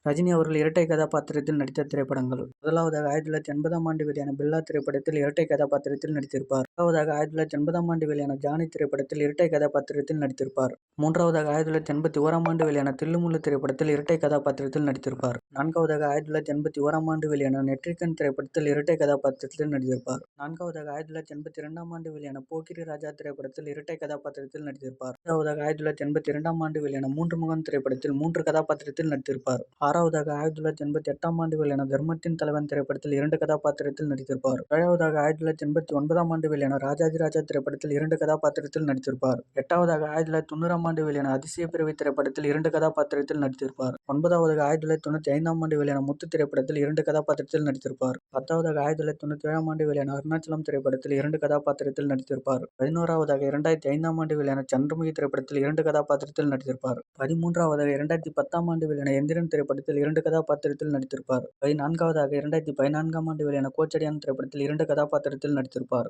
ரஜினி அவர்கள் இரட்டை கதாபாத்திரத்தில் நடித்த திரைப்படங்கள். முதலாவதாக 1980ஆம் ஆண்டு வெளியான பில்லா திரைப்படத்தில் இரட்டை கதாபாத்திரத்தில் நடித்திருப்பார். இரண்டாவதாக 1980ஆம் ஆண்டு வெளியான ஜானி திரைப்படத்தில் இரட்டை கதாபாத்திரத்தில் நடித்திருப்பார். மூன்றாவதாக 1981ஆம் ஆண்டு வெளியான தில்லுமுல்லு திரைப்படத்தில் இரட்டை கதாபாத்திரத்தில் நடித்திருப்பார். நான்காவதாக 1981ஆம் ஆண்டு வெளியான நெற்றிக்கண் திரைப்படத்தில் இரட்டை கதாபாத்திரத்தில் நடித்திருப்பார். நான்காவதாக 1982ஆம் ஆண்டு வெளியான போக்கிரி ராஜா திரைப்படத்தில் இரட்டை கதாபாத்திரத்தில் நடித்திருப்பார். ஐந்தாவதாக 1982ஆம் ஆண்டு வெளியான மூன்று முகம் திரைப்படத்தில் மூன்று கதாபாத்திரத்தில் நடித்திருப்பார். ஆறாவதாக 1988ஆம் ஆண்டு வெளியான தர்மத்தின் தலைவன் திரைப்படத்தில் இரண்டு கதாபாத்திரத்தில் நடித்திருப்பார். ஏழாவதாக 1989ஆம் ஆண்டு வெளியான ராஜாஜி ராஜா திரைப்படத்தில் இரண்டு கதாபாத்திரத்தில் நடித்திருப்பார். எட்டாவதாக 1990ஆம் ஆண்டு வெளியான அதிசய பிறவி திரைப்படத்தில் இரண்டு கதாபாத்திரத்தில் நடித்திருப்பார். ஒன்பதாவதாக 1995ஆம் ஆண்டு வெளியான முத்து திரைப்படத்தில் இரண்டு கதாபாத்திரத்தில் நடித்திருப்பார். பத்தாவதாக 1997ஆம் ஆண்டு வெளியான அருணாச்சலம் திரைப்படத்தில் இரண்டு கதாபாத்திரத்தில் நடித்திருப்பார். 11ஆவதாக 2005ஆம் ஆண்டு வெளியான சந்திரமுகி திரைப்படத்தில் இரண்டு கதாபாத்திரத்தில் நடித்திருப்பார். 13ஆவதாக 2010ஆம் ஆண்டு வெளியான எந்திரன் திரைப்படத்தில் இரண்டு கதாபாத்திரத்தில் நடித்திருப்பார். 14ஆவதாக 2014ஆம் ஆண்டு வெளியான கோச்சடையான் திரைப்படத்தில் இரண்டு கதாபாத்திரத்தில் நடித்திருப்பார்.